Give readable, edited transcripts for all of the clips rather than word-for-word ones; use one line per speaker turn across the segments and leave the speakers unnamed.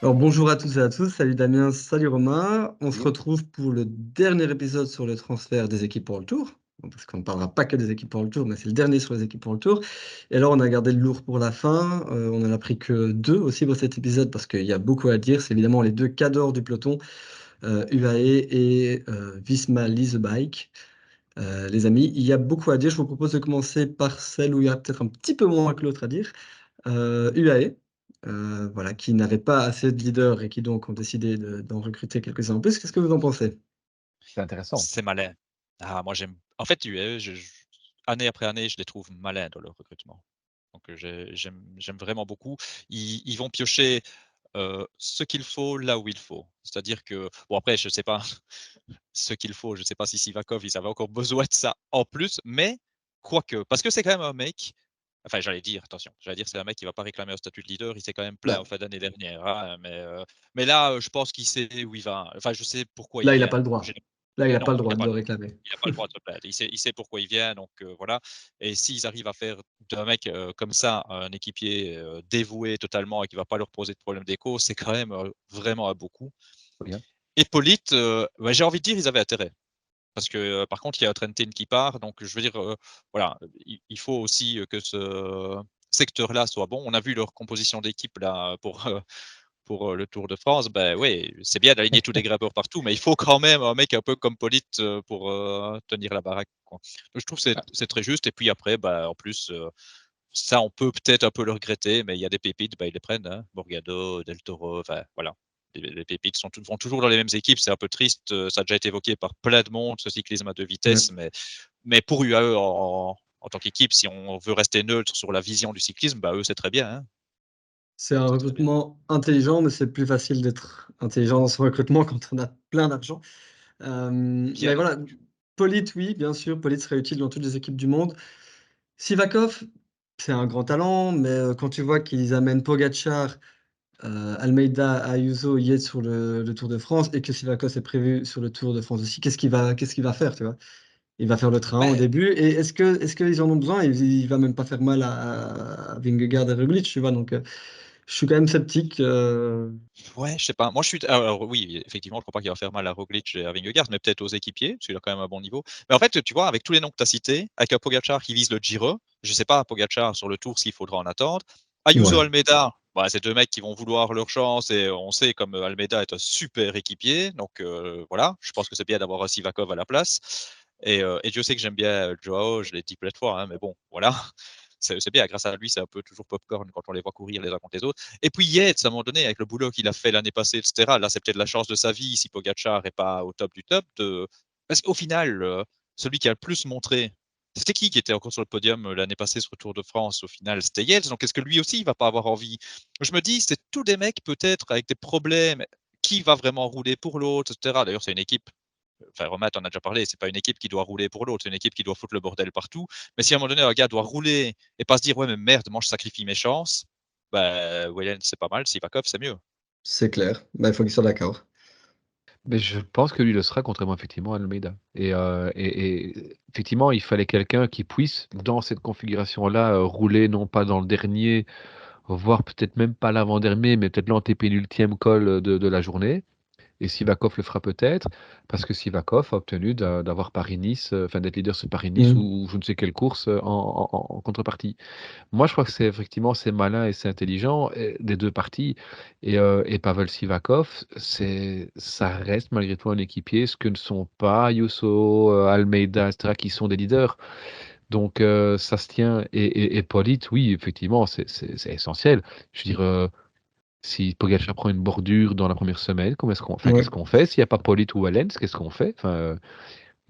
Alors bonjour à tous et à tous, salut Damien, salut Romain. On se
Bonjour.
retrouve pour le dernier épisode sur le transfert des équipes pour le Tour. Bon, parce qu'on ne parlera pas que des équipes pour le Tour, mais c'est le dernier sur les équipes pour le Tour. Et alors on a gardé le lourd pour la fin. On en a pris que deux aussi pour cet épisode parce qu'il y a beaucoup à dire. C'est évidemment les deux cadors du peloton, UAE et Visma Lease a Bike. Les amis, il y a beaucoup à dire. Je vous propose de commencer par celle où il y a peut-être un petit peu moins que l'autre à dire. UAE, voilà, qui n'avait pas assez de leaders et qui donc ont décidé d'en recruter quelques-uns en plus. Qu'est-ce que vous en pensez?
C'est intéressant.
C'est malin. Ah, moi j'aime en fait, UAE, année après année, je les trouve malins dans leur recrutement. Donc, j'aime vraiment beaucoup. Ils vont piocher, ce qu'il faut, là où il faut. C'est-à-dire que bon après je sais pas ce qu'il faut, je sais pas si Sivakov, ils avaient encore besoin de ça en plus, mais quoique, parce que c'est quand même un mec enfin j'allais dire c'est un mec qui va pas réclamer un statut de leader, il s'est quand même plaint en
Là,
fin d'année dernière, hein, mais là, je pense qu'il sait où il va. Enfin, je sais pourquoi il
là, il n'a
vient.
pas le
Donc
droit. Là, il n'a pas
non,
le
il
droit
a
de
pas
le
le droit.
réclamer.
Il a pas le droit de se plaindre. Il sait pourquoi il vient, donc voilà. Et s'ils arrivent à faire d'un mec, comme ça, un équipier, dévoué totalement et qui va pas leur poser de problème d'écho, c'est quand même, vraiment un beau coup.
Oui, hein.
Et Polite, ouais, j'ai envie de dire, ils avaient intérêt. Parce que, par contre, il y a Trentin qui part, donc je veux dire, voilà, il faut aussi, que ce secteur-là soit bon. On a vu leur composition d'équipe là pour le Tour de France. Ben oui, c'est bien d'aligner tous les grimpeurs partout, mais il faut quand même un mec un peu comme Polite, pour, tenir la baraque, quoi. Donc je trouve que c'est
Ah,
c'est très juste et puis après, bah, en plus, ça on peut peut-être un peu le regretter, mais il y a des pépites, bah, ils les prennent, hein. Morgado, Del Toro, enfin voilà. Les pépites vont toujours dans les mêmes équipes, c'est un peu triste, ça a déjà été évoqué par plein de monde, ce cyclisme à 2
Ouais.
vitesses, mais pour UAE en tant qu'équipe, si on veut rester neutre sur la vision du cyclisme, bah, eux, c'est très bien, hein.
C'est un
C'est très bien.
recrutement intelligent, mais c'est plus facile d'être intelligent dans son recrutement quand on a plein d'argent.
Bien
Mais voilà,
entendu.
Polite, oui, bien sûr, Polite serait utile dans toutes les équipes du monde. Sivakov, c'est un grand talent, mais quand tu vois qu'ils amènent Pogacar, Almeida, Ayuso, Yates sur le Tour de France et que Sivakos est prévu sur le Tour de France aussi. Qu'est-ce qu'il va faire, tu vois? Il va faire le train au
Beh,
début et est-ce qu'ils en ont besoin? Il va même pas faire mal à Vingegaard et Roglic, tu vois? Donc, je suis quand même sceptique.
ouais, je sais pas. Moi, je suis alors oui, effectivement, je crois pas qu'il va faire mal à Roglic et à Vingegaard, mais peut-être aux équipiers, parce qu'il a quand même un bon niveau. Mais en fait, tu vois, avec tous les noms que tu as cités, avec un Pogacar qui vise le Giro, je sais pas, Pogacar sur le Tour, s'il faudra en attendre. Ayuso,
Ouais,
Almeida, bah, c'est 2 mecs qui vont vouloir leur chance et on sait comme, Almeida est un super équipier, donc voilà, je pense que c'est bien d'avoir un Sivakov à la place et Dieu sait que j'aime bien, Joao, je l'ai dit plein de fois, hein, mais bon, voilà, c'est bien, grâce à lui, c'est un peu toujours popcorn quand on les voit courir les uns contre les autres. Et puis Yates, à un moment donné, avec le boulot qu'il a fait l'année passée, etc., là, c'est peut-être la chance de sa vie si Pogacar n'est pas au top du top. Parce qu'au final, celui qui a le plus montré, c'était qui était encore sur le podium l'année passée sur le Tour de France? Au final, c'était Yates. Donc, est-ce que lui aussi, il va pas avoir envie? Je me dis, c'est tous des mecs peut-être avec des problèmes. Qui va vraiment rouler pour l'autre, etc. D'ailleurs, c'est une équipe. Enfin, Romain, t'en as déjà parlé, c'est pas une équipe qui doit rouler pour l'autre, c'est une équipe qui doit foutre le bordel partout. Mais si à un moment donné, un gars doit rouler et pas se dire, ouais, mais merde, moi, je sacrifie mes chances, bah, Wayland, c'est pas mal, Sivakov, c'est mieux.
c'est clair. Bah, il faut qu'ils soient d'accord.
mais je pense que lui le sera, contrairement effectivement à Almeida. Et effectivement, il fallait quelqu'un qui puisse, dans cette configuration-là, rouler non pas dans le dernier, voire peut-être même pas l'avant-dernier, mais peut-être l'antépénultième col de la journée. Et Sivakov le fera peut-être, parce que Sivakov a obtenu d'avoir Paris-Nice, enfin d'être leader sur Paris-Nice
Mm.
ou je ne sais quelle course en contrepartie. Moi, je crois que c'est effectivement c'est malin et c'est intelligent des deux parties. Et Pavel Sivakov, ça reste malgré tout un équipier, ce que ne sont pas Ayuso, Almeida, etc., qui sont des leaders. Donc ça se tient. Et Polite, oui, effectivement, c'est essentiel. Je veux dire, si Pogacar prend une bordure dans la première semaine,
Ouais.
qu'est-ce qu'on fait? S'il n'y a pas Polite ou Wellens, qu'est-ce qu'on fait? Enfin,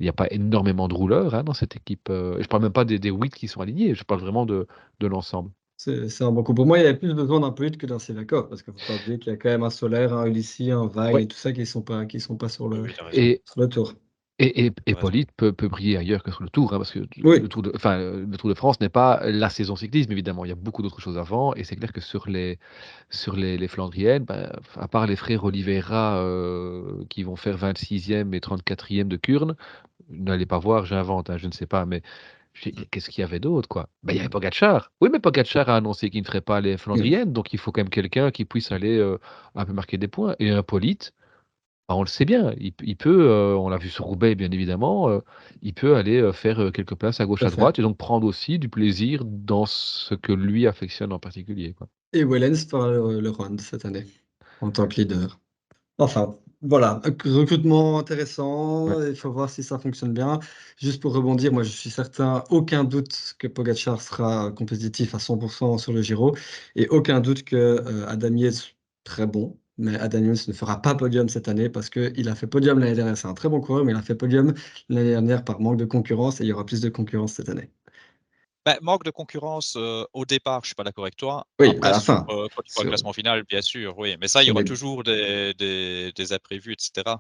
il n'y a pas énormément de rouleurs dans cette équipe. Et je parle même pas des 8 qui sont alignés, je parle vraiment de l'ensemble.
C'est un bon coup. Pour moi, il y avait plus besoin d'un Polite que d'un Sivakov parce qu'il ne faut pas oublier qu'il y a quand même un Solaire, un Ulissi, un Weil
Ouais.
et tout ça qui sont pas sur
Oui,
le,
oui, tu as raison,
Et,
sur le Tour.
tu
et
as raison.
Polite peut briller ailleurs que sur le Tour, parce que
Oui,
le Tour de France n'est pas la saison cyclisme, évidemment. Il y a beaucoup d'autres choses avant. Et c'est clair que sur les Flandriennes, ben, à part les frères Oliveira qui vont faire 26e et 34e de Kurn, n'allez pas voir, j'invente, hein, je ne sais pas, mais je dis, qu'est-ce qu'il y avait d'autre, quoi? Il y avait Pogačar. Oui, mais Pogačar a annoncé qu'il ne ferait pas les Flandriennes, donc il faut quand même quelqu'un qui puisse aller un peu marquer des points. Et un Polite, bah, on le sait bien, il peut, on l'a vu sur Roubaix, bien évidemment, il peut aller faire quelques places à gauche,
Tout à
à
fait.
droite, et donc prendre aussi du plaisir dans ce que lui affectionne en particulier, quoi.
Et Wellens fera le run cette année en tant que leader. Enfin, voilà, recrutement
Ouais.
intéressant. Il faut voir si ça fonctionne bien. Juste pour rebondir, moi je suis certain, aucun doute que Pogacar sera compétitif à 100% sur le Giro et aucun doute que Adam Yates, très bon, mais Adam Yates ne fera pas podium cette année parce qu'il a fait podium l'année dernière. C'est un très bon coureur, mais il a fait podium l'année dernière par manque de concurrence et il y aura plus de concurrence cette année.
Bah, manque de concurrence au départ, je suis pas d'accord avec toi.
Oui, à
Après,
la fin,
quand tu vois le
sur,
classement final, bien sûr, oui. Mais ça, il y
sur
aura
les.
toujours des imprévus, etc.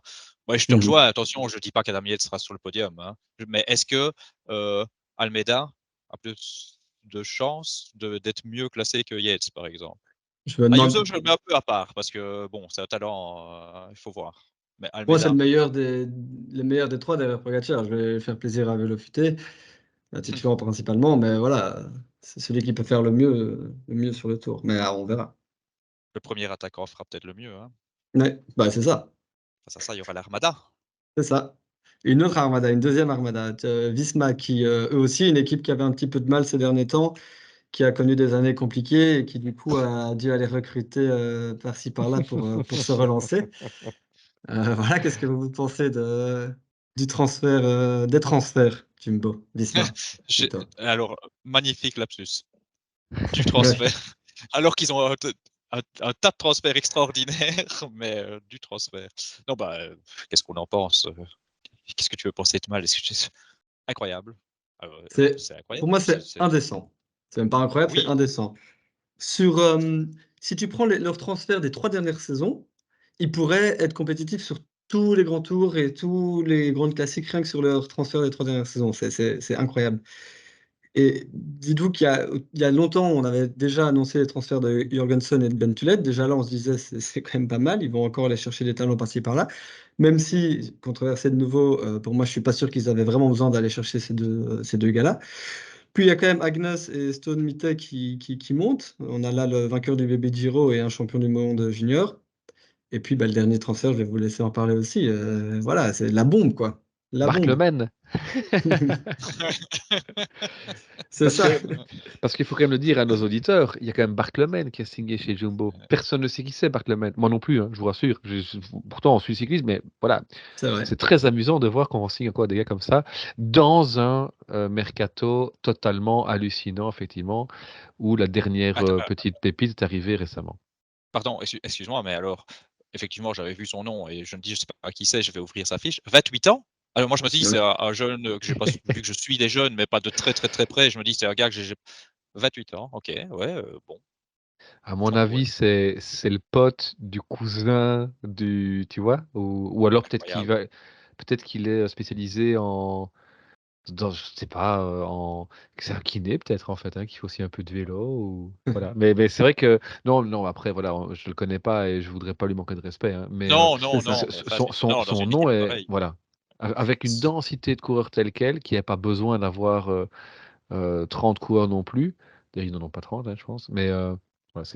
Moi, je te
Mhm.
rejoins. Attention, je dis pas qu'Adam Yates sera sur le podium, hein. Mais est-ce que Almeida a plus de chances d'être mieux classé que Yates, par exemple?
Je me
Ayuso,
demande.
je le mets un peu à part parce que bon, c'est un talent, il faut voir. Mais
Moi, c'est
Almeida,
le meilleur des trois derrière Pogacar. Je vais faire plaisir à Vélofité, à Titouan principalement, mais voilà, c'est celui qui peut faire le mieux sur le tour. Mais on verra.
le premier attaquant fera peut-être le mieux, hein.
Ouais, bah, c'est ça,
Face à ça, il y aura l'Armada.
c'est ça. Une autre armada, une deuxième armada. Visma, qui eux aussi, une équipe qui avait un petit peu de mal ces derniers temps, qui a connu des années compliquées et qui du coup a dû aller recruter par-ci par-là pour se relancer. Voilà, qu'est-ce que vous pensez du transfert, des transferts, Jumbo, Visma,
J'ai
plutôt.
alors, magnifique lapsus. Du
Ouais.
transfert. Alors qu'ils ont un tas de transferts extraordinaires, mais du transfert. Non, bah, qu'est-ce qu'on en pense? Qu'est-ce que tu veux penser de mal? Est-ce que c'est incroyable.
C'est,
C'est
pour
incroyable.
moi, c'est indécent. C'est même pas incroyable, c'est
Oui,
indécent. Sur, si tu prends leurs transferts des 3 dernières saisons, ils pourraient être compétitifs sur tous les grands tours et tous les grandes classiques, rien que sur leurs transferts des 3 dernières saisons. C'est incroyable. Et dites-vous qu'il y a longtemps, on avait déjà annoncé les transferts de Jorgensen et de Ben Tullet. Déjà là, on se disait, c'est quand même pas mal. Ils vont encore aller chercher des talents par-ci par-là. Même si, controversé de nouveau, pour moi, je suis pas sûr qu'ils avaient vraiment besoin d'aller chercher ces deux gars-là. Puis il y a quand même Agnes et Stone Mitte qui montent. On a là le vainqueur du bébé Giro et un champion du monde junior. Et puis bah, le dernier transfert, je vais vous laisser en parler aussi. Voilà, c'est la bombe, quoi. La
Marc
bombe.
Lemaine.
C'est
Parce
ça.
que parce qu'il faut quand même le dire à nos auditeurs, il y a quand même Barclomen qui a signé chez Jumbo. Personne ne sait qui c'est Barclomen. Moi non plus, hein, je vous rassure. Pourtant, on suit le cyclisme, mais voilà,
C'est vrai.
c'est très amusant de voir qu'on signe quoi, des gars comme ça dans un mercato totalement hallucinant, effectivement, où la dernière
attends,
petite pépite est arrivée récemment.
pardon, excuse-moi, mais alors, effectivement, j'avais vu son nom et je me dis: «Je sais pas qui c'est», je vais ouvrir sa fiche. 28 ans? Alors moi, je me dis: «C'est
Ouais.
un jeune, que j'ai pas s» vu que je suis des jeunes, mais pas de très, très, très près, je me dis: «C'est un gars que j'ai 28 ans, OK, ouais, bon,
À mon
tant ouais,
avis, c'est le pote du cousin du, tu vois? Ou alors
incroyable».
peut-être qu'il est spécialisé en dans, je sais pas, en c'est un kiné peut-être en fait, hein, qui fait aussi un peu de vélo ou voilà. Mais c'est vrai que non, non, après voilà, je le connais pas et je voudrais pas lui manquer de respect, hein, mais
Non,
C'est
non,
ça.
non, mais 28 non, dans
son
une
nom
équipe
est
pareille.
voilà, avec une densité de coureurs telle quelle, qui a pas besoin d'avoir, 30 coureurs non plus. D'ailleurs, ils n'en ont pas 30, hein, je pense, mais voilà,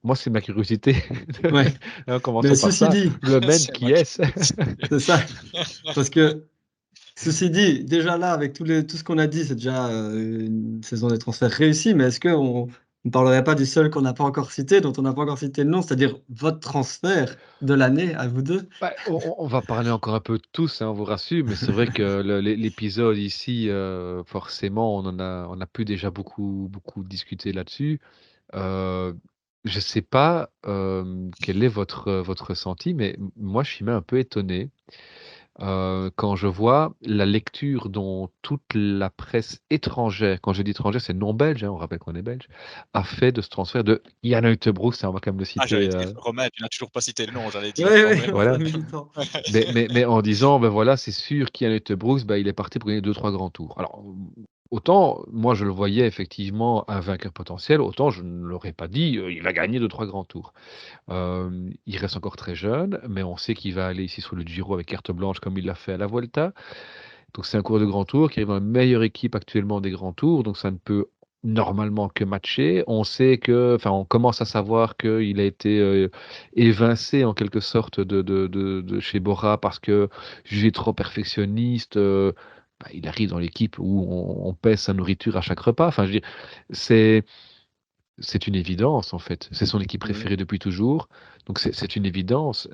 moi, c'est ma curiosité.
Ouais.
Hein,
Mais
commençons par
ceci
ça.
dit,
Le Men,
C'est
qui
ma
est-ce?
curiosité.
c'est ça. Parce que, ceci dit, déjà là, avec tout ce qu'on a dit, c'est déjà une saison des transferts réussie. Mais est-ce qu'on ne parlerait pas du seul qu'on n'a pas encore cité, dont on n'a pas encore cité le nom, c'est-à-dire votre transfert de l'année à vous deux?
Bah, on va parler encore un peu de tous, hein, on vous rassure, mais c'est vrai que l'épisode ici, forcément, on a pu déjà beaucoup discuté là-dessus. Heu, je sais pas, quel est votre ressenti, mais moi, je suis même un peu étonné. Quand je vois la lecture dont toute la presse étrangère, quand je dis étrangère, c'est non belge, hein, on rappelle qu'on est belge, a fait de ce transfert de Jan Uijtdebroeks, ça on va quand même le
Ah,
citer,
j'allais dire Romain, tu n'as toujours pas cité le nom, j'allais
Oui,
dire quand
oui,
même.
ça a
voilà.
mis du temps.
Mais en disant, ben voilà, c'est sûr qu'Jan Uijtdebroeks, bah, il est parti pour gagner 2-3 grands tours. Alors, autant moi je le voyais effectivement un vainqueur potentiel, autant je ne l'aurais pas dit, il va gagner 2-3 grands tours. Il reste encore très jeune, mais on sait qu'il va aller ici sur le Giro avec carte blanche comme il l'a fait à la Vuelta. Donc c'est un cours de grand tour qui arrive dans la meilleure équipe actuellement des grands tours, donc ça ne peut normalement que matcher. On sait que, enfin, on commence à savoir qu'il a été évincé en quelque sorte de chez Bora parce que jugé trop perfectionniste. Bah, il arrive dans l'équipe où on pèse sa nourriture à chaque repas. Enfin, je veux dire, c'est c'est une évidence en fait. C'est son équipe
Ouais.
préférée depuis toujours, donc c'est une évidence.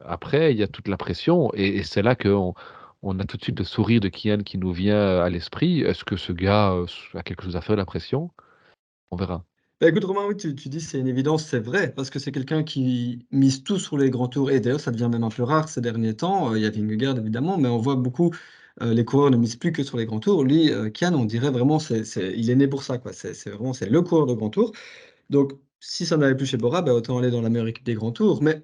Après, il y a toute la pression et c'est là qu'on on a tout de suite le sourire de Kian qui nous vient à l'esprit. Est-ce que ce gars a quelque chose à faire, la pression? On verra.
Bah, écoute Romain, oui, tu dis c'est une évidence, c'est vrai, parce que c'est quelqu'un qui mise tout sur les grands tours et d'ailleurs ça devient même un peu rare ces derniers temps. Il y a Vingegaard évidemment, mais on voit beaucoup, les coureurs ne misent plus que sur les grands tours. Lui, Kian, on dirait vraiment il est né pour ça quoi. C'est vraiment c'est le coureur de grands tours. Donc si ça n'allait plus chez Bora, bah, autant aller dans la meilleure équipe des grands tours. Mais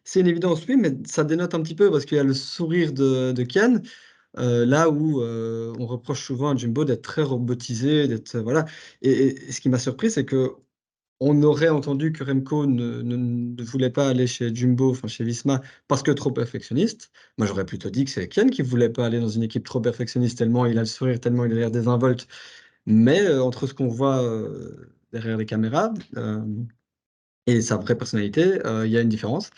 c'est une évidence oui, mais ça dénote un petit peu parce qu'il y a le sourire de Kian, là où, on reproche souvent à Jumbo d'être très robotisé, d'être, voilà et ce qui m'a surpris, c'est qu'on aurait entendu que Remco ne voulait pas aller chez Jumbo, enfin chez Visma, parce que trop perfectionniste. Moi, j'aurais plutôt dit que c'est Kian qui voulait pas aller dans une équipe trop perfectionniste, tellement il a le sourire, tellement il a l'air désinvolte. Mais, entre ce qu'on voit, derrière les caméras, et sa vraie personnalité, il y a une différence.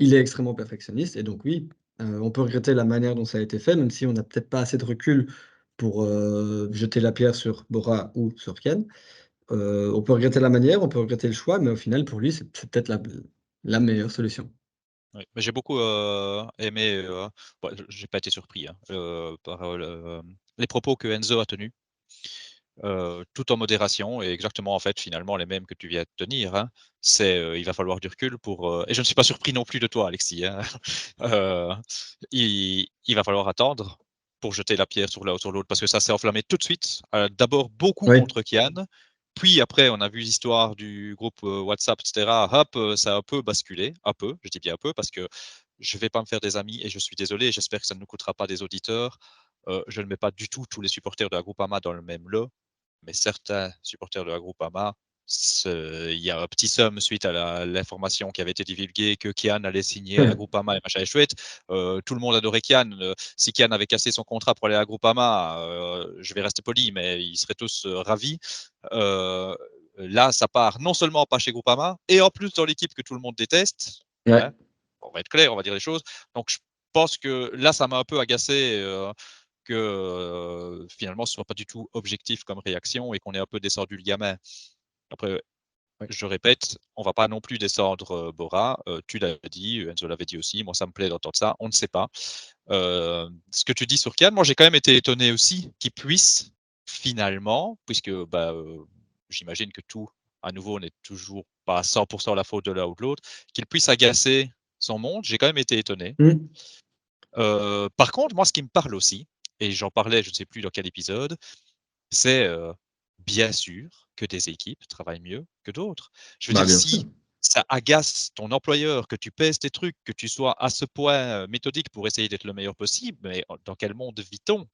Il est extrêmement perfectionniste et donc oui, on peut regretter la manière dont ça a été fait, même si on n'a peut-être pas assez de recul pour, jeter la pierre sur Bora ou sur Kian. On peut regretter la manière, on peut regretter le choix, mais au final, pour lui, c'est peut-être la meilleure solution.
Oui, mais j'ai beaucoup, aimé, bah, j'ai pas été surpris, hein, par, les propos que Enzo a tenus, tout en modération et exactement, en fait, finalement les mêmes que tu viens de tenir, hein. C'est, il va falloir du recul pour, et je ne suis pas surpris non plus de toi, Alexis, hein. Heu, il va falloir attendre pour jeter la pierre sur l'autre parce que ça s'est enflammé tout de suite, d'abord beaucoup
Oui,
contre Kian, puis après on a vu l'histoire du groupe, WhatsApp et cetera. Hop, ça a un peu basculé, un peu, je dis bien un peu parce que je vais pas me faire des amis et je suis désolé, j'espère que ça ne nous coûtera pas des auditeurs. Je ne mets pas du tout tous les supporters de la Groupama dans le même lot, mais certains supporters de la Groupama, il y a un petit somme suite à l'information qui avait été divulguée que Kian allait signer à la Groupama et machin et chouette. Tout le monde adorait Kian. Si Kian avait cassé son contrat pour aller à la Groupama, je vais rester poli, mais ils seraient tous ravis. Euh, Là, ça part non seulement pas chez Groupama, et en plus dans l'équipe que tout le monde déteste. Hein,
ouais.
on va être clair, on va dire les choses. Donc je pense que là, ça m'a un peu agacé. Que finalement ce soit pas du tout objectif comme réaction et qu'on ait un peu descendu le gamin. Après,
Ouais.
je répète, on va pas non plus descendre Bora. Tu l'avais dit, Enzo l'avait dit aussi. Moi, ça me plaît d'entendre ça. On ne sait pas. Ce que tu dis sur Kian, moi, j'ai quand même été étonné aussi qu'il puisse finalement, puisque bah, j'imagine que tout, à nouveau, n'est toujours pas à 100% la faute de l'un ou de l'autre, qu'il puisse agacer son monde. J'ai quand même été étonné.
Mmh.
Par contre, moi, ce qui me parle aussi, et j'en parlais, je ne sais plus dans quel épisode, c'est, bien sûr que des équipes travaillent mieux que d'autres. Je veux
Bah,
dire,
bien sûr.
si ça agace ton employeur, que tu pèses tes trucs, que tu sois à ce point, méthodique pour essayer d'être le meilleur possible, mais dans quel monde vit-on?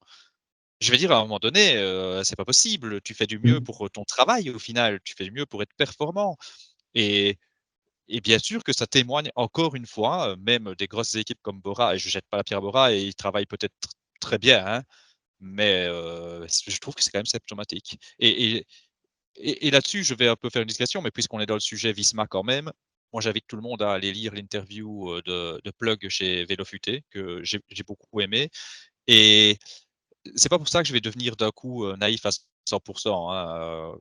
Je veux dire, à un moment donné, c'est pas possible. Tu fais du mieux
Mmh.
pour ton travail au final, tu fais du mieux pour être performant et bien sûr que ça témoigne encore une fois, même des grosses équipes comme Bora, et je jette pas la pierre à Bora et ils travaillent peut-être très bien, hein, mais je trouve que c'est quand même symptomatique et là-dessus, je vais un peu faire une digression, mais puisqu'on est dans le sujet Visma quand même, moi j'invite tout le monde à aller lire l'interview, de Plug chez Vélo Futé que j'ai beaucoup aimé et c'est pas pour ça que je vais devenir d'un coup, naïf à 100%, hein,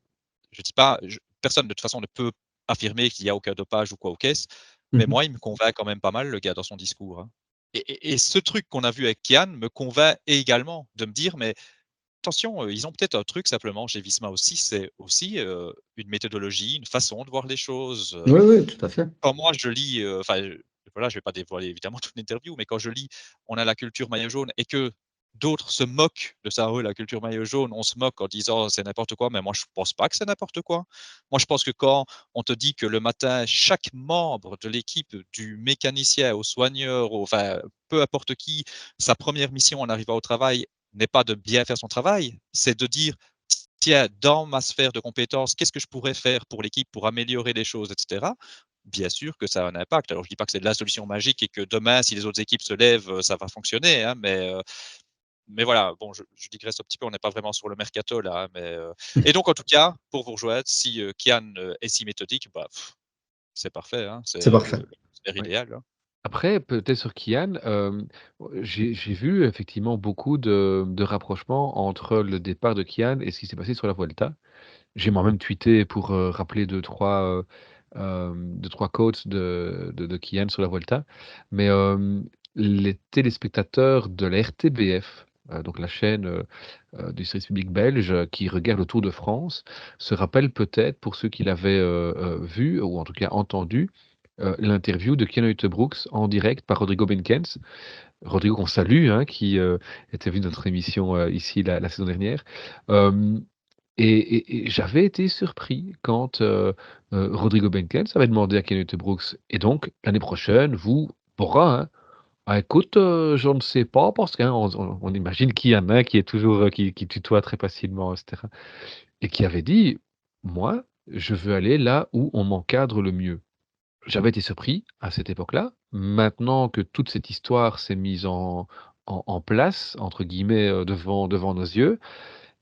je dis pas personne de toute façon ne peut affirmer qu'il y a aucun dopage ou quoi aux caisses, mais
Mmh.
moi, il me convainc quand même pas mal le gars dans son discours, hein et ce truc qu'on a vu avec Kian me convainc également de me dire: «Mais attention, ils ont peut-être un truc simplement chez Visma aussi, c'est aussi, une méthodologie, une façon de voir les choses,
Oui, oui, tout à fait.
quand moi je lis, enfin, voilà, je vais pas dévoiler évidemment toute l'interview, mais quand je lis, on a la culture maillot jaune et que d'autres se moquent de ça. «Oui, la culture maillot jaune», on se moque en disant: «C'est n'importe quoi», mais moi je pense pas que c'est n'importe quoi. Moi je pense que quand on te dit que le matin, chaque membre de l'équipe, du mécanicien au soigneur, au enfin, peu importe qui, sa première mission en arrivant au travail n'est pas de bien faire son travail, c'est de dire: «Tiens, dans ma sphère de compétences, qu'est-ce que je pourrais faire pour l'équipe pour améliorer les choses?» et cetera. Bien sûr que ça a un impact. Alors je dis pas que c'est de la solution magique et que demain, si les autres équipes se lèvent, ça va fonctionner, hein, mais mais voilà, bon, je digresse un petit peu, on n'est pas vraiment sur le mercato là, hein, mais et donc en tout cas, pour vous rejoindre, si Kian est si méthodique, bah, c'est parfait, hein,
C'est
c'est
parfait.
le transfert
Oui.
idéal, hein.
Après, peut-être sur Kian, j'ai vu effectivement beaucoup de rapprochements entre le départ de Kian et ce qui s'est passé sur la Vuelta. J'ai moi-même tweeté pour rappeler deux, trois quotes de Kian sur la Vuelta. Mais les téléspectateurs de la RTBF, donc la chaîne du service public belge qui regarde le Tour de France, se rappellent peut-être, pour ceux qui l'avaient vu, ou en tout cas entendu, l'interview de Kian Uijtdebroeks en direct par Rodrigo Benkens. Rodrigo qu'on salue, hein, qui était venu dans notre émission ici la saison dernière. Euh, et j'avais été surpris quand Rodrigo Benkens avait demandé à Kian Uijtdebroeks, et donc l'année prochaine, vous, Bora, hein, ah, écoute, je ne sais pas parce qu'on imagine qu'il y en a qui est toujours qui tutoie très facilement, etc. Et qui avait dit, moi, je veux aller là où on m'encadre le mieux. J'avais été surpris à cette époque-là. Maintenant que toute cette histoire s'est mise en place, entre guillemets, devant nos yeux,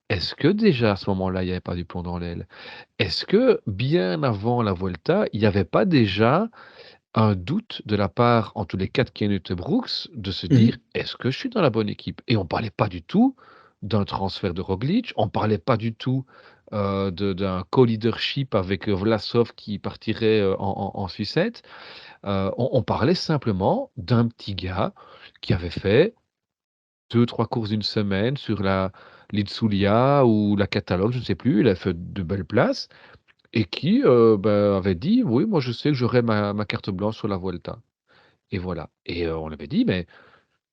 est-ce que déjà à ce moment-là, il n'y avait pas du plomb dans l'aile? Est-ce que bien avant la Volta, il n'y avait pas déjà un doute de la part, en tous les cas, de Kenneth Brooks, de se dire:
Mhm.
«Est-ce que je suis dans la bonne équipe?» Et on parlait pas du tout d'un transfert de Roglic, on parlait pas du tout, d'un co-leadership avec, Vlasov qui partirait, en sucette. On parlait simplement d'un petit gars qui avait fait deux, trois courses d'une semaine sur la l'Itzulia ou la Catalogue, je ne sais plus. Il a fait de belles places et qui, avait dit: «Oui, moi je sais que j'aurai ma carte blanche sur la Vuelta». Et voilà. Et on avait dit: «Mais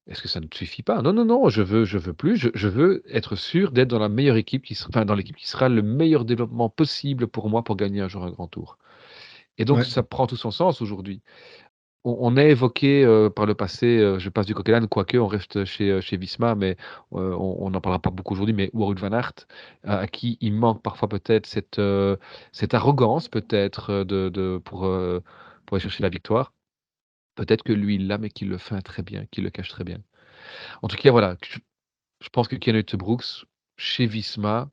est-ce que ça ne te suffit pas?» «Non, non, non, je veux plus, je veux être sûr d'être dans la meilleure équipe dans l'équipe qui sera le meilleur développement possible pour moi pour gagner un jour un grand tour». Et donc
Ouais.
ça prend tout son sens aujourd'hui. On a évoqué, par le passé, je passe du coq à l'âne, quoique on reste chez Visma, mais on n'en parlera pas beaucoup aujourd'hui, mais Wout van Aert, à qui il manque parfois peut-être cette arrogance peut-être, pour aller chercher la victoire. Peut-être que lui, il l'a, mais qu'il le fait très bien, qu'il le cache très bien. En tout cas, voilà, je pense que Kenneth Brooks, chez Visma,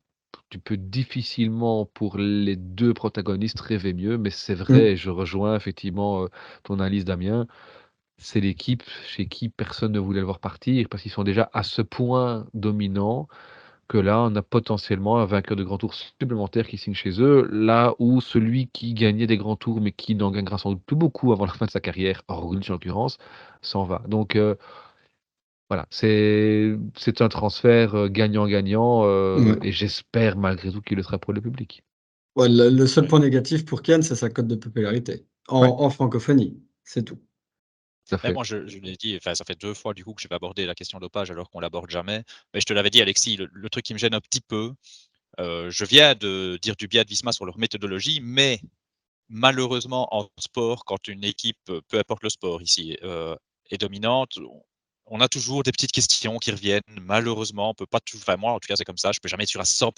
tu peux difficilement, pour les 2 protagonistes, rêver mieux. Mais c'est vrai, et
Mhm.
je rejoins effectivement, ton analyse, Damien, c'est l'équipe chez qui personne ne voulait le voir partir parce qu'ils sont déjà à ce point dominants que là, on a potentiellement un vainqueur de grand tour supplémentaire qui signe chez eux, là où celui qui gagnait des grands tours, mais qui n'en gagnera sans doute plus beaucoup avant la fin de sa carrière, Roglic en l'occurrence, s'en va. Donc voilà, c'est un transfert gagnant-gagnant,
Ouais.
et j'espère malgré tout qu'il le sera pour le public.
Ouais, le seul
Ouais.
point négatif pour Kian, c'est sa cote de popularité
Ouais,
en francophonie, c'est tout.
tout à
Mais
fait.
moi, je l'ai dit, enfin, ça fait 2 fois du coup que je vais aborder la question dopage alors qu'on l'aborde jamais. Mais je te l'avais dit, Alexis, le truc qui me gêne un petit peu, je viens de dire du bien de Visma sur leur méthodologie, mais malheureusement en sport, quand une équipe, peu importe le sport ici, est dominante, on a toujours des petites questions qui reviennent. Malheureusement, on peut pas tout, enfin moi en tout cas c'est comme ça, je peux jamais être sûr à 100.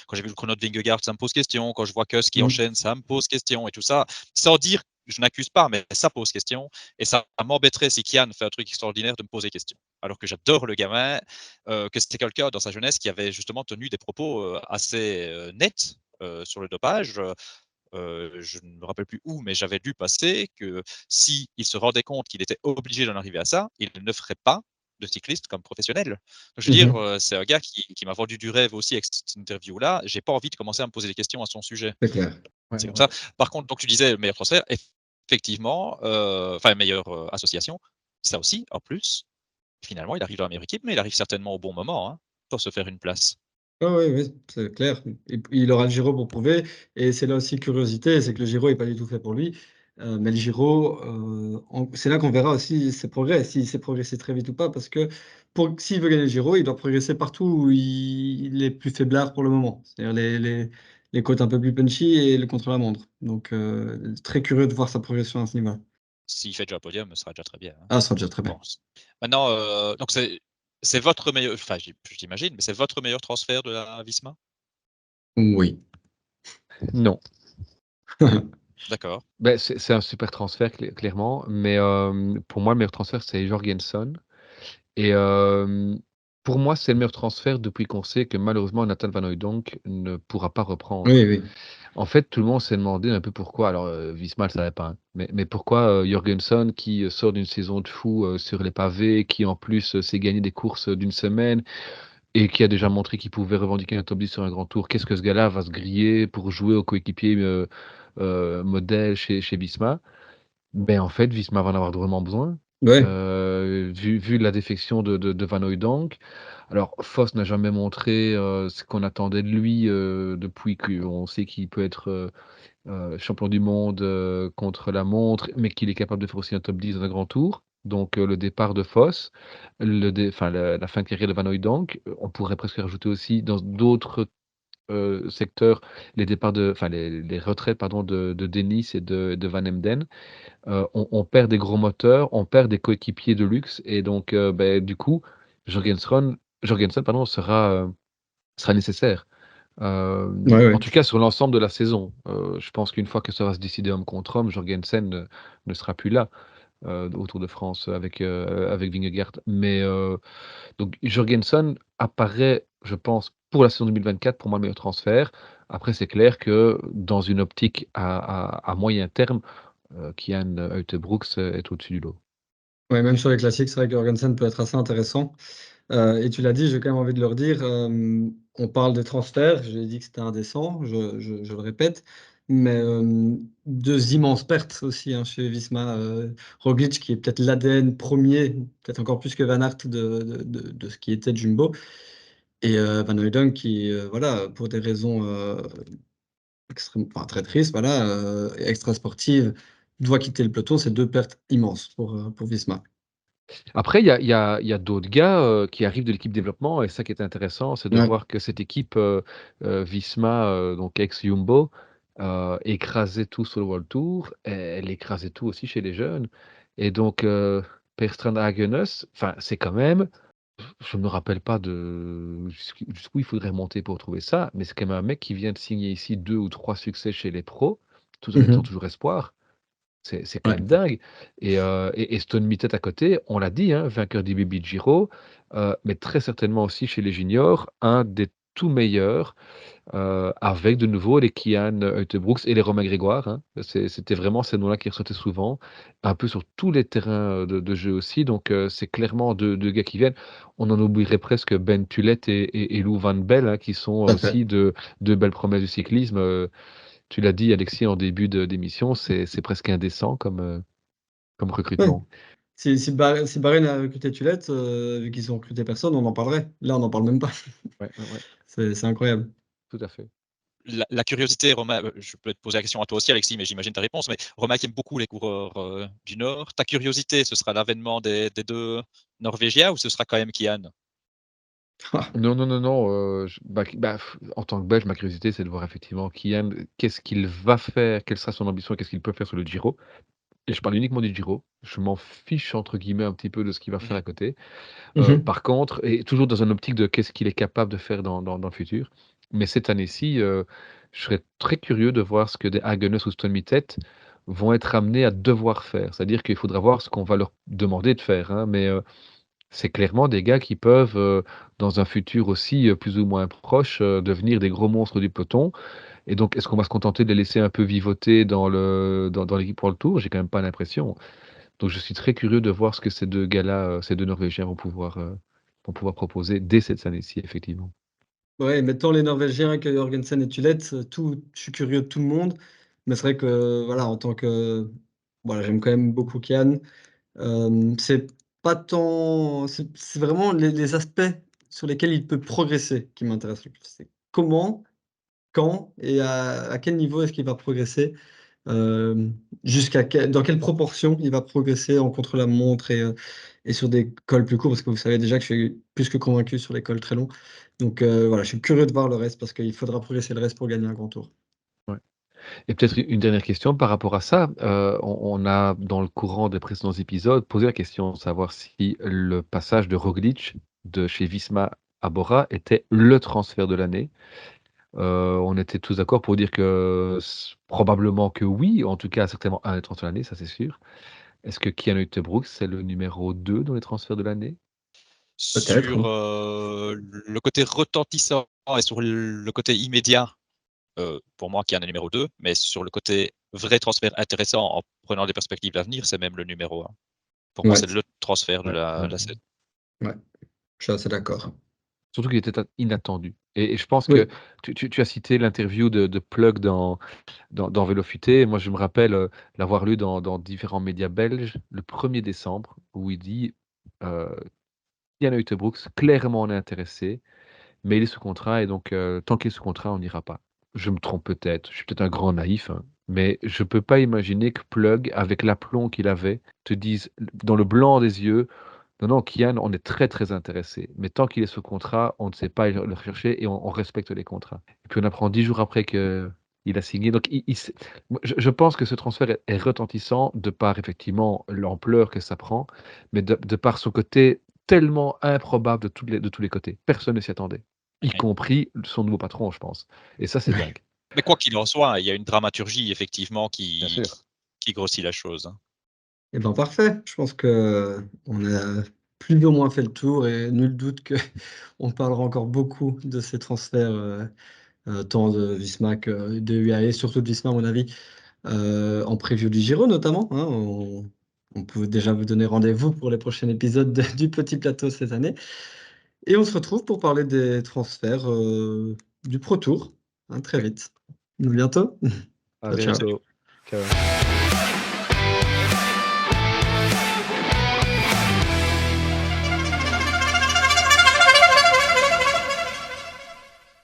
Quand j'ai vu le chrono de Vingegaard, ça me pose question. Quand je vois Kuss qui
Mhm.
enchaîne, ça me pose question et tout ça. Sans dire, je n'accuse pas, mais ça pose question. Et ça m'embêterait si Kian fait un truc extraordinaire de me poser question. Alors que j'adore le gamin, que c'était quelqu'un dans sa jeunesse qui avait justement tenu des propos assez nets sur le dopage. Je ne me rappelle plus où, mais j'avais lu passer que si il se rendait compte qu'il était obligé d'en arriver à ça, il ne ferait pas de cycliste comme professionnel. Donc, je veux dire,
Mhm.
c'est un gars qui m'a vendu du rêve aussi avec cette interview-là. J'ai pas envie de commencer à me poser des questions à son sujet.
C'est clair.
Ouais,
C'est comme
ouais.
ça. Par contre, donc tu disais le meilleur transfert, effectivement, enfin meilleure association, ça aussi, en plus, finalement, il arrive dans la meilleure équipe, mais il arrive certainement au bon moment hein, pour se faire une place.
Ah oui, oui, c'est clair. Il aura le Giro pour prouver et c'est là aussi curiosité, c'est que le Giro est pas du tout fait pour lui. Mais le Giro, c'est là qu'on verra aussi ses progrès, s'il sait progresser très vite ou pas, parce que s'il veut gagner le Giro, il doit progresser partout où il est plus faiblard pour le moment. C'est-à-dire les côtes un peu plus punchy et le contre-la-montre. Donc très curieux de voir sa progression à ce niveau-là.
S'il fait déjà un podium, ce sera déjà très bien, hein,
Ah, ça sera déjà très
je
bien.
pense. Maintenant, donc c'est votre meilleur, enfin j'imagine, mais c'est votre meilleur transfert de la Visma?
Oui.
Non.
D'accord.
Ben, c'est un super transfert clairement, mais pour moi le meilleur transfert c'est Jorgensen. Et Pour moi, c'est le meilleur transfert depuis qu'on sait que malheureusement Nathan Van Hooijdonk ne pourra pas reprendre.
Oui, oui.
En fait, tout le monde s'est demandé un peu pourquoi. Alors, Wismar ne savait pas, hein, mais pourquoi Jorgensen, qui sort d'une saison de fou sur les pavés, qui en plus s'est gagné des courses d'une semaine et qui a déjà montré qu'il pouvait revendiquer un top 10 sur un grand tour, qu'est-ce que ce gars-là va se griller pour jouer au coéquipier modèle chez Wismar? Ben, en fait, Wismar va en avoir vraiment besoin.
Ouais.
Vu la défection de Van Hooijdonk. Alors, Foss n'a jamais montré ce qu'on attendait de lui depuis qu'on sait qu'il peut être champion du monde contre la montre, mais qu'il est capable de faire aussi un top 10 dans un grand tour. Donc, le départ de Foss, enfin, la fin de carrière de Van Hooijdonk, on pourrait presque rajouter aussi dans d'autres secteurs enfin, les retraites pardon, de Dennis et de Van Emden. On perd des gros moteurs, on perd des coéquipiers de luxe et donc ben, du coup, Jorgensen pardon, sera nécessaire.
Ouais,
En
ouais.
tout cas sur l'ensemble de la saison. Je pense qu'une fois que ça va se décider homme contre homme, Jorgensen ne sera plus là au Tour de France avec Vingegaard. Mais donc Jorgensen apparaît, je pense, pour la saison 2024, pour moi le meilleur transfert. Après, c'est clair que dans une optique à moyen terme, Kian Uijtdebroeks est au-dessus du lot.
Ouais, même sur les classiques, c'est vrai que Jorgensen peut être assez intéressant. Et tu l'as dit, j'ai quand même envie de leur dire, on parle des transferts, j'ai dit que c'était indécent, je le répète, mais 2 immenses pertes aussi hein, chez Visma. Roglic, qui est peut-être l'ADN premier, peut-être encore plus que Van Aert de ce qui était Jumbo, et Van Hooijdonk qui, voilà, pour des raisons enfin, très tristes, voilà, extra sportives, doit quitter le peloton. C'est 2 pertes immenses pour Visma.
Après, il y a d'autres gars qui arrivent de l'équipe développement et ça qui est intéressant, c'est de
Ouais.
voir que cette équipe Visma, donc ex-Jumbo, écrasait tout sur le World Tour. Et elle écrasait tout aussi chez les jeunes. Et donc, Per Strand Hagenes, enfin, c'est quand même, je ne me rappelle pas de jusqu'où il faudrait remonter pour trouver ça, mais c'est quand même un mec qui vient de signer ici 2 ou 3 succès chez les pros, tout en étant
Mmh.
toujours espoir. C'est quand
Ouais.
même dingue et Stone Mittet à côté, on l'a dit, hein, vainqueur d'IBB Giro, mais très certainement aussi chez les juniors, un des tout meilleurs, avec de nouveau les Kian Uijtdebroeks et les Romain Grégoire, hein. C'était vraiment ces noms-là qui ressortaient souvent, un peu sur tous les terrains, de jeu aussi, donc c'est clairement 2 gars qui viennent. On en oublierait presque Ben Tullet et Lou Van Bell, hein, qui sont
Tout à fait.
aussi de belles promesses du cyclisme, tu l'as dit Alexis en début d'émission, c'est presque indécent comme
Ouais.
recrutement.
Si Bahreïn a recruté Tulette, vu qu'ils ont recruté personne, on en parlerait. Là, on n'en parle même pas.
Ouais, ouais, ouais,
C'est incroyable.
tout à fait.
La curiosité, Romain, je peux te poser la question à toi aussi, Alexis, mais j'imagine ta réponse. Mais Romain qui aime beaucoup les coureurs du Nord, ta curiosité, ce sera l'avènement des 2 Norvégiens ou ce sera quand même Kian?
Non, non, non, non, en tant que Belge, ma curiosité, c'est de voir effectivement Kian, qu'est-ce qu'il va faire, quelle sera son ambition et qu'est-ce qu'il peut faire sur le Giro et je parle uniquement du Giro. Je m'en «fiche» entre guillemets un petit peu de ce qu'il va faire
Mmh.
à côté.
Mmh.
Par contre et toujours dans une optique de qu'est-ce qu'il est capable de faire dans le futur. Mais cette année-ci, je serais très curieux de voir ce que des Hagenes ou Stone Mittet vont être amenés à devoir faire. C'est-à-dire qu'il faudra voir ce qu'on va leur demander de faire, hein, mais c'est clairement des gars qui peuvent, dans un futur aussi, plus ou moins proche, devenir des gros monstres du peloton et donc est-ce qu'on va se contenter de les laisser un peu vivoter dans l'équipe World Tour? J'ai quand même pas l'impression. Donc je suis très curieux de voir ce que ces 2 gars-là, ces 2 Norvégiens vont pouvoir proposer dès cette année-ci, effectivement.
Ouais, mettons les Norvégiens que Jorgensen et Tulette, je suis curieux de tout le monde, mais c'est vrai que, voilà, en tant que voilà, j'aime quand même beaucoup Kian. C'est pas tant c'est vraiment les aspects sur lesquels il peut progresser qui m'intéressent le plus. C'est comment, quand et à quel niveau est-ce qu'il va progresser? Jusqu'à dans quelle proportion il va progresser en contre-la-montre et sur des cols plus courts? Parce que vous savez déjà que je suis plus que convaincu sur les cols très longs. Donc voilà, je suis curieux de voir le reste parce qu'il faudra progresser le reste pour gagner un grand tour.
Ouais et peut-être une dernière question par rapport à ça. On a, dans le courant des précédents épisodes, posé la question de savoir si le passage de Roglic de chez Visma à Bora était le transfert de l'année. On était tous d'accord pour dire que probablement que oui, en tout cas certainement un des transferts de l'année, ça c'est sûr. Est-ce que Kian Uijtdebroeks, c'est le numéro 2 dans les transferts de l'année?
Peut-être,
Sur le côté retentissant et sur le côté immédiat, pour moi, qui en est numéro 2, mais sur le côté vrai transfert intéressant en prenant des perspectives d'avenir, c'est même le numéro 1. Pour moi,
Ouais.
c'est le transfert de
Ouais,
la
ouais.
saison.
Ouais, je suis assez d'accord.
Surtout qu'il était inattendu. Et je pense
Oui.
que tu as cité l'interview de Plug dans Vélo Futé. Moi, je me rappelle l'avoir lu dans différents médias belges le 1er décembre, où il dit Yann Uijtebroeks, clairement on est intéressé, mais il est sous contrat, et donc tant qu'il est sous contrat, on n'ira pas. Je me trompe peut-être, je suis peut-être un grand naïf, hein, mais je peux pas imaginer que Plug, avec l'aplomb qu'il avait, te dise dans le blanc des yeux, non, non, Kian, on est très très intéressé, mais tant qu'il est sous contrat, on ne sait pas le rechercher et on respecte les contrats. Et puis on apprend 10 jours après qu'il a signé. Donc je pense que ce transfert est retentissant de par effectivement l'ampleur que ça prend, mais de par son côté tellement improbable de tous les côtés. Personne ne s'y attendait, y
Ouais.
compris son nouveau patron, je pense. Et ça, c'est
Ouais.
dingue,
Mais quoi qu'il en soit, il y a une dramaturgie effectivement
bien sûr.
qui grossit la chose, hein.
Eh ben, parfait. Je pense qu'on a plus ou moins fait le tour et nul doute qu'on parlera encore beaucoup de ces transferts, tant de Visma que de UAE, surtout de Visma à mon avis, en preview du Giro notamment, hein. On peut déjà vous donner rendez-vous pour les prochains épisodes du Petit Plateau cette année. Et on se retrouve pour parler des transferts, du Pro Tour, hein, très vite. À bientôt.
À
Ciao, ciao.
bientôt. Ciao.